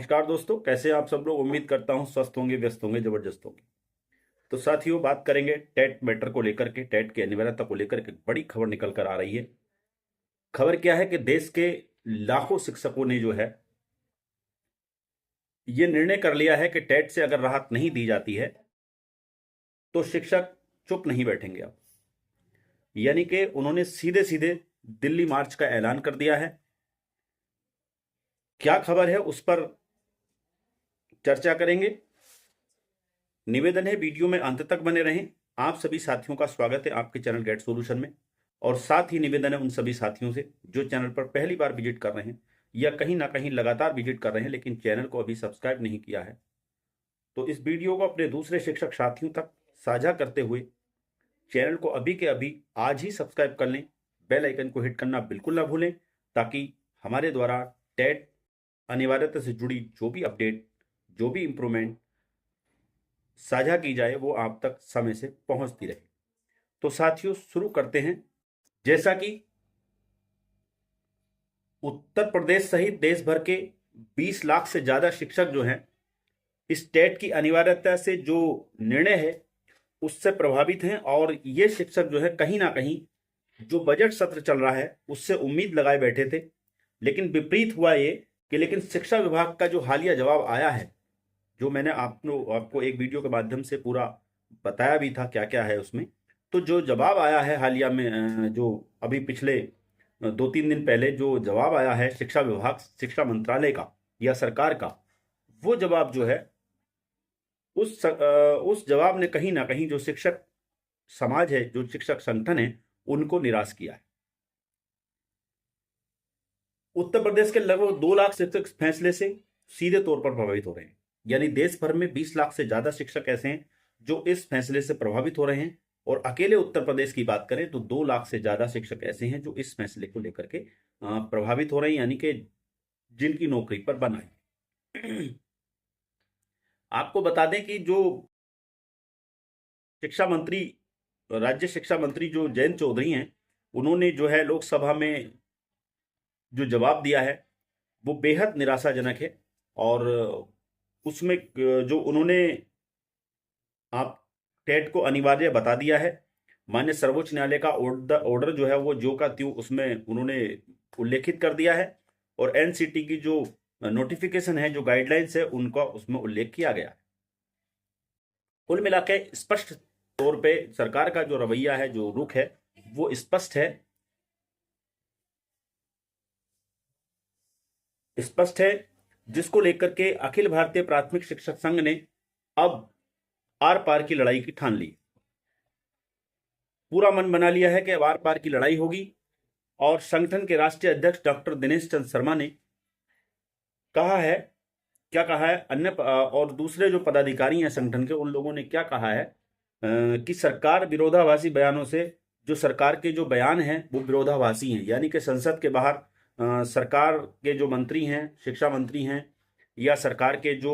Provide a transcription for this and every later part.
नमस्कार दोस्तों, कैसे हैं आप सब लोग। उम्मीद करता हूं स्वस्थ होंगे, व्यस्त होंगे, जबरदस्त होंगे। तो साथियों, बात करेंगे टेट मैटर को लेकर के, टेट की अनिवार्यता को लेकर के बड़ी खबर निकल कर आ रही है। खबर क्या है कि देश के लाखों शिक्षकों ने जो है ये निर्णय कर लिया है कि टेट से अगर राहत नहीं दी जाती है तो शिक्षक चुप नहीं बैठेंगे अब। यानी कि उन्होंने सीधे सीधे दिल्ली मार्च का ऐलान कर दिया है। क्या खबर है उस पर चर्चा करेंगे। निवेदन है वीडियो में अंत तक बने रहें। आप सभी साथियों का स्वागत है आपके चैनल गेट सॉल्यूशन में। और साथ ही निवेदन है उन सभी साथियों से जो चैनल पर पहली बार विजिट कर रहे हैं या कहीं ना कहीं लगातार विजिट कर रहे हैं लेकिन चैनल को अभी सब्सक्राइब नहीं किया है, तो इस वीडियो को अपने दूसरे शिक्षक साथियों तक साझा करते हुए चैनल को अभी के अभी आज ही सब्सक्राइब कर लें। बेल आइकन को हिट करना बिल्कुल ना भूलें ताकि हमारे द्वारा टेट अनिवार्यता से जुड़ी जो भी अपडेट, जो भी इंप्रूवमेंट साझा की जाए वो आप तक समय से पहुंचती रहे। तो साथियों, शुरू करते हैं। जैसा कि उत्तर प्रदेश सहित देश भर के 20 लाख से ज्यादा शिक्षक जो हैं इस टेट की अनिवार्यता से जो निर्णय है उससे प्रभावित हैं। और ये शिक्षक जो है कहीं ना कहीं जो बजट सत्र चल रहा है उससे उम्मीद लगाए बैठे थे, लेकिन विपरीत हुआ ये कि लेकिन शिक्षा विभाग का जो हालिया जवाब आया है, जो मैंने आपको एक वीडियो के माध्यम से पूरा बताया भी था क्या क्या है उसमें। तो जो जवाब आया है हालिया में, जो अभी पिछले 2-3 दिन पहले जो जवाब आया है शिक्षा विभाग, शिक्षा मंत्रालय का या सरकार का, वो जवाब जो है उस जवाब ने कहीं ना कहीं जो शिक्षक समाज है, जो शिक्षक संगठन है, उनको निराश किया है। उत्तर प्रदेश के लगभग 2 लाख शिक्षक फैसले से सीधे तौर पर प्रभावित हो रहे हैं। यानी देश भर में 20 लाख से ज्यादा शिक्षक ऐसे हैं जो इस फैसले से प्रभावित हो रहे हैं। और अकेले उत्तर प्रदेश की बात करें तो 2 लाख से ज्यादा शिक्षक ऐसे हैं जो इस फैसले को लेकर के प्रभावित हो रहे हैं, यानी कि जिनकी नौकरी पर बना है। आपको बता दें कि जो शिक्षा मंत्री, राज्य शिक्षा मंत्री जो जयंत चौधरी हैं, उन्होंने जो है लोकसभा में जो जवाब दिया है वो बेहद निराशाजनक है। और उसमें जो उन्होंने आप टेट को अनिवार्य बता दिया है, माननीय सर्वोच्च न्यायालय का ऑर्डर जो है वो जो का त्यों उसमें उन्होंने उल्लेखित कर दिया है। और एनसीटी की जो नोटिफिकेशन है, जो गाइडलाइंस है, उनका उसमें उल्लेख किया गया है। कुल मिला के स्पष्ट तौर पे सरकार का जो रवैया है, जो रुख है, वो स्पष्ट है। जिसको लेकर के अखिल भारतीय प्राथमिक शिक्षक संघ ने अब आर पार की लड़ाई की ठान ली। पूरा मन बना लिया है कि अब आर पार की लड़ाई होगी। और संगठन के राष्ट्रीय अध्यक्ष डॉक्टर दिनेश चंद्र शर्मा ने कहा है, क्या कहा है, अन्य और दूसरे जो पदाधिकारी हैं संगठन के, उन लोगों ने क्या कहा है कि सरकार विरोधाभासी बयानों से, जो सरकार के जो बयान हैं वो विरोधाभासी हैं। यानी कि संसद के बाहर सरकार के जो मंत्री हैं, शिक्षा मंत्री हैं, या सरकार के जो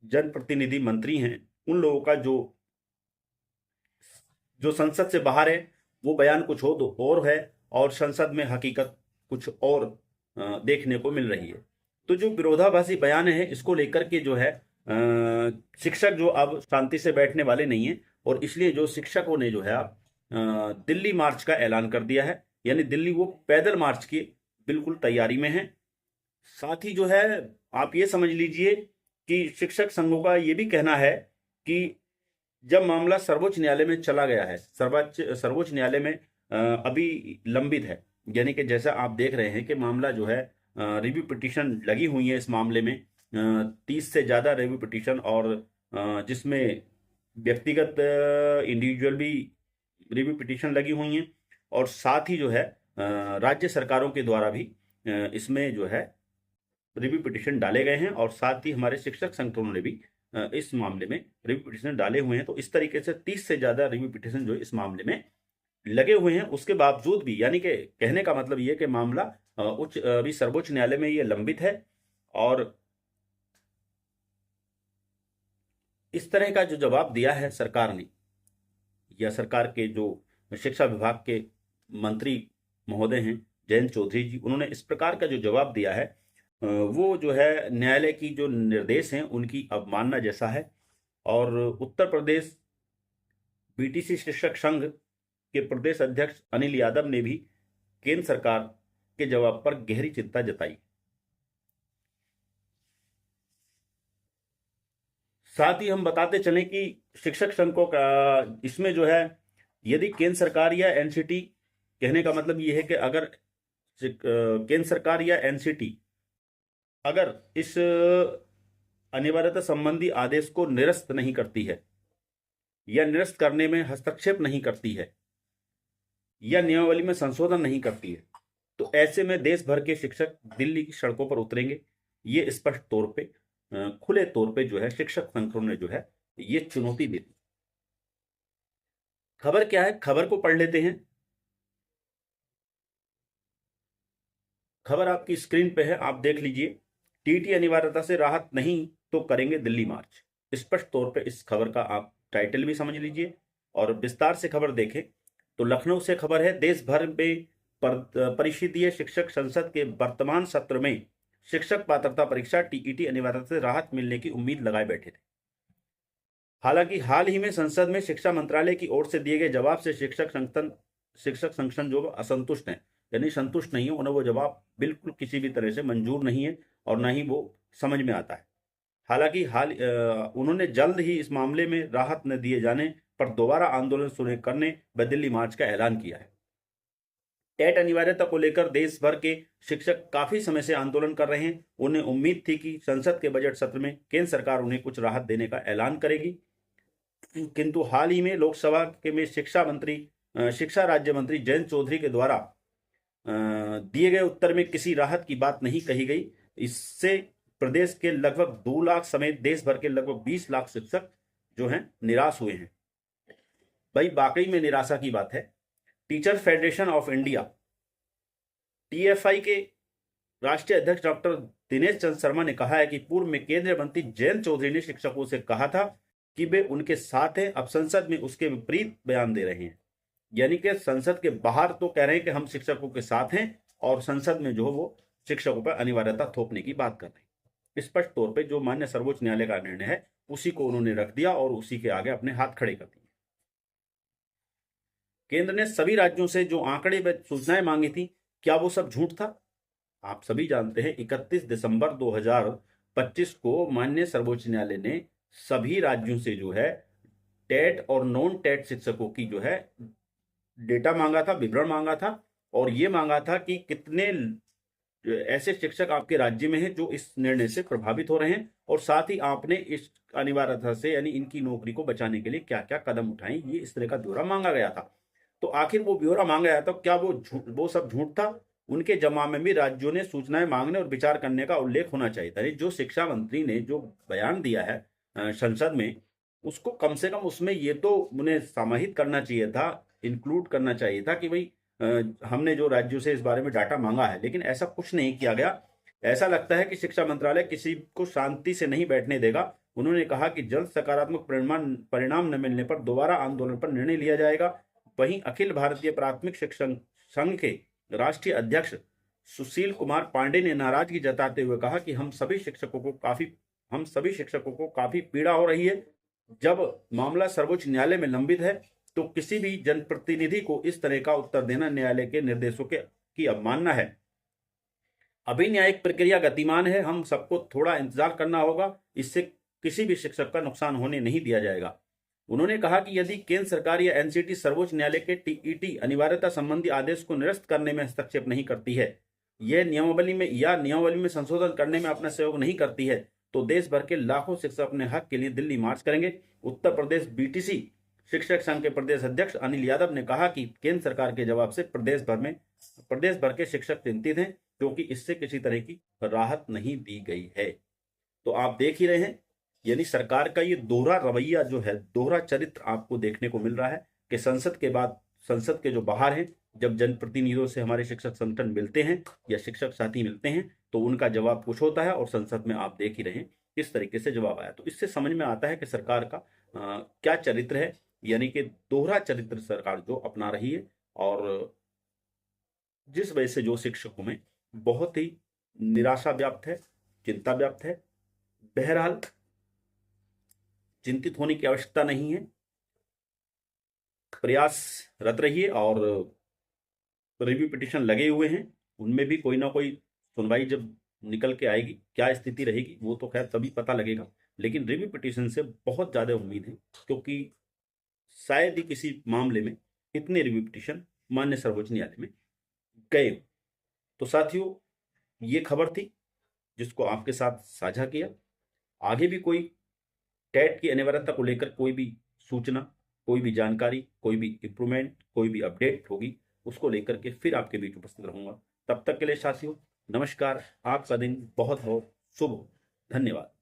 जनप्रतिनिधि मंत्री हैं, उन लोगों का जो संसद से बाहर है वो बयान कुछ और है और संसद में हकीकत कुछ और देखने को मिल रही है। तो जो विरोधाभासी बयान है इसको लेकर के जो है शिक्षक जो अब शांति से बैठने वाले नहीं है। और इसलिए जो शिक्षकों ने जो है अब दिल्ली मार्च का ऐलान कर दिया है। यानी दिल्ली वो पैदल मार्च की बिल्कुल तैयारी में है। साथ ही जो है आप ये समझ लीजिए कि शिक्षक संघों का ये भी कहना है कि जब मामला सर्वोच्च न्यायालय में चला गया है, सर्वोच्च न्यायालय में अभी लंबित है। यानी कि जैसा आप देख रहे हैं कि मामला जो है रिव्यू पिटीशन लगी हुई है इस मामले में, 30 से ज़्यादा रिव्यू पिटीशन, और जिसमें व्यक्तिगत इंडिविजुअल भी रिव्यू पिटीशन लगी हुई हैं। और साथ ही जो है राज्य सरकारों के द्वारा भी इसमें जो है रिव्यू पिटीशन डाले गए हैं। और साथ ही हमारे शिक्षक संगठनों ने भी इस मामले में रिव्यू पिटीशन डाले हुए हैं। तो इस तरीके से 30 से ज़्यादा रिव्यू पिटीशन जो इस मामले में लगे हुए हैं। उसके बावजूद भी, यानी कि कहने का मतलब ये कि मामला अभी सर्वोच्च न्यायालय में ये लंबित है। और इस तरह का जो जवाब दिया है सरकार ने, या सरकार के जो शिक्षा विभाग के मंत्री महोदय हैं जयंत चौधरी जी, उन्होंने इस प्रकार का जो जवाब दिया है वो जो है न्यायालय की जो निर्देश हैं उनकी अवमानना जैसा है। और उत्तर प्रदेश बीटीसी शिक्षक संघ के प्रदेश अध्यक्ष अनिल यादव ने भी केंद्र सरकार के जवाब पर गहरी चिंता जताई। साथ ही हम बताते चलें कि शिक्षक संघ का इसमें जो है, यदि केंद्र सरकार या एनसीटी, कहने का मतलब ये है कि अगर केंद्र सरकार या एनसीटी अगर इस अनिवार्यता संबंधी आदेश को निरस्त नहीं करती है या निरस्त करने में हस्तक्षेप नहीं करती है या नियमावली में संशोधन नहीं करती है, तो ऐसे में देश भर के शिक्षक दिल्ली की सड़कों पर उतरेंगे। ये स्पष्ट तौर पे, खुले तौर पे जो है शिक्षक संगठनों ने जो है ये चुनौती दी। खबर क्या है, खबर को पढ़ लेते हैं। खबर आपकी स्क्रीन पे है, आप देख लीजिए। टीटी अनिवार्यता से राहत नहीं तो करेंगे दिल्ली मार्च। स्पष्ट तौर पे इस खबर का आप टाइटल भी समझ लीजिए और विस्तार से खबर देखें तो लखनऊ से खबर है, देश भर में परिषदीय शिक्षक संसद के वर्तमान सत्र में शिक्षक पात्रता परीक्षा टीईटी अनिवार्यता से राहत मिलने की उम्मीद लगाए बैठे थे। हालांकि हाल ही में संसद में शिक्षा मंत्रालय की ओर से दिए गए जवाब से शिक्षक संगठन जो असंतुष्ट हैं, यानी संतुष्ट नहीं है, उन्हें वो जवाब बिल्कुल किसी भी तरह से मंजूर नहीं है और ना ही वो समझ में आता है। हालांकि उन्होंने जल्द ही इस मामले में राहत न दिए जाने पर दोबारा आंदोलन शुरू करने व दिल्ली मार्च का ऐलान किया है। टेट अनिवार्यता को लेकर देश भर के शिक्षक काफी समय से आंदोलन कर रहे हैं। उन्हें उम्मीद थी कि संसद के बजट सत्र में केंद्र सरकार उन्हें कुछ राहत देने का ऐलान करेगी, किंतु हाल ही में लोकसभा के में शिक्षा राज्य मंत्री जयंत चौधरी के द्वारा दिए गए उत्तर में किसी राहत की बात नहीं कही गई। इससे प्रदेश के लगभग 2 लाख समेत देश भर के लगभग 20 लाख शिक्षक जो हैं निराश हुए हैं। भाई वाकई में निराशा की बात है। Teacher federation of India TFI के राष्ट्रीय अध्यक्ष डॉक्टर दिनेश चंद्र शर्मा ने कहा है कि पूर्व में केंद्रीय मंत्री जयंत चौधरी ने शिक्षकों से कहा था कि वे उनके साथ हैं, अब संसद में उसके विपरीत बयान दे रहे हैं। यानी कि संसद के बाहर तो कह रहे हैं कि हम शिक्षकों के साथ हैं और संसद में जो है वो शिक्षकों पर अनिवार्यता थोपने की बात कर रहे हैं। स्पष्ट तौर पे जो माननीय सर्वोच्च न्यायालय का निर्णय है उसी को उन्होंने रख दिया और उसी के आगे अपने हाथ खड़े कर दिए। केंद्र ने सभी राज्यों से जो आंकड़े व सूचनाएं मांगी थी, क्या वो सब झूठ था? आप सभी जानते हैं 31 दिसंबर 2025 को माननीय सर्वोच्च न्यायालय ने सभी राज्यों से जो है टेट और नॉन टेट शिक्षकों की जो है डेटा मांगा था, विवरण मांगा था और ये मांगा था कि कितने ऐसे शिक्षक आपके राज्य में हैं जो इस निर्णय से प्रभावित हो रहे हैं और साथ ही आपने इस अनिवार्यता से यानी इनकी नौकरी को बचाने के लिए क्या क्या कदम उठाए, ये इस तरह का ब्यौरा मांगा गया था। तो आखिर वो ब्यौरा मांगा गया था, क्या वो सब झूठ था? उनके जवाब में भी राज्यों ने सूचनाएं मांगने और विचार करने का उल्लेख होना चाहिए था। जो शिक्षा मंत्री ने जो बयान दिया है संसद में, उसको कम से कम उसमें ये तो उन्हें समाहित करना चाहिए था, इंक्लूड करना चाहिए था कि भाई हमने जो राज्यों से इस बारे में डाटा मांगा है, लेकिन ऐसा कुछ नहीं किया गया। ऐसा लगता है कि शिक्षा मंत्रालय किसी को शांति से नहीं बैठने देगा। उन्होंने कहा कि जल्द सकारात्मक परिणाम न मिलने पर दोबारा आंदोलन पर निर्णय लिया जाएगा। वहीं अखिल भारतीय प्राथमिक शिक्षक संघ के राष्ट्रीय अध्यक्ष सुशील कुमार पांडे ने नाराजगी जताते हुए कहा कि हम सभी शिक्षकों को काफी पीड़ा हो रही है। जब मामला सर्वोच्च न्यायालय में लंबित है तो किसी भी जनप्रतिनिधि को इस तरह का उत्तर देना न्यायालय के निर्देशों की अवमानना है। अभी न्यायिक प्रक्रिया गतिमान है, हम सबको थोड़ा इंतजार करना होगा, इससे किसी भी शिक्षक का नुकसान होने नहीं दिया जाएगा। उन्होंने कहा कि यदि केंद्र सरकार या एनसीटी सर्वोच्च न्यायालय के टीईटी अनिवार्यता संबंधी आदेश को निरस्त करने में हस्तक्षेप नहीं करती है, यह नियमावली में संशोधन करने में अपना सहयोग नहीं करती है, तो देश भर के लाखों शिक्षक अपने हक के लिए दिल्ली मार्च करेंगे। उत्तर प्रदेश बीटीसी शिक्षक संघ के प्रदेश अध्यक्ष अनिल यादव ने कहा कि केंद्र सरकार के जवाब से प्रदेश भर के शिक्षक चिंतित हैं, क्योंकि इससे किसी तरह की राहत नहीं दी गई है। तो आप देख ही रहे हैं, यानी सरकार का ये दोहरा रवैया जो है, दोहरा चरित्र आपको देखने को मिल रहा है कि संसद के बाद, संसद के जो बाहर हैं, जब जनप्रतिनिधियों से हमारे शिक्षक संगठन मिलते हैं या शिक्षक साथी मिलते हैं तो उनका जवाब कुछ होता है और संसद में आप देख ही रहे हैं किस तरीके से जवाब आया। तो इससे समझ में आता है कि सरकार का क्या चरित्र है, यानी कि दोहरा चरित्र सरकार जो अपना रही है और जिस वजह से जो शिक्षकों में बहुत ही निराशा व्याप्त है, चिंता व्याप्त है। बहरहाल चिंतित होने की आवश्यकता नहीं है, प्रयासरत रहिए। और रिव्यू पिटिशन लगे हुए हैं, उनमें भी कोई ना कोई सुनवाई जब निकल के आएगी, क्या स्थिति रहेगी वो तो खैर तभी पता लगेगा। लेकिन रिव्यू पिटिशन से बहुत ज़्यादा उम्मीद है, क्योंकि शायद ही किसी मामले में इतने रिव्यू पिटिशन माननीय सर्वोच्च न्यायालय में गए। तो साथियों, ये खबर थी जिसको आपके साथ साझा किया। आगे भी कोई टेट की अनिवार्यता को लेकर कोई भी सूचना, कोई भी जानकारी, कोई भी इंप्रूवमेंट, कोई भी अपडेट होगी, उसको लेकर के फिर आपके बीच उपस्थित रहूंगा। तब तक के लिए साथियों, नमस्कार। आपका दिन बहुत बहुत शुभ हो। धन्यवाद।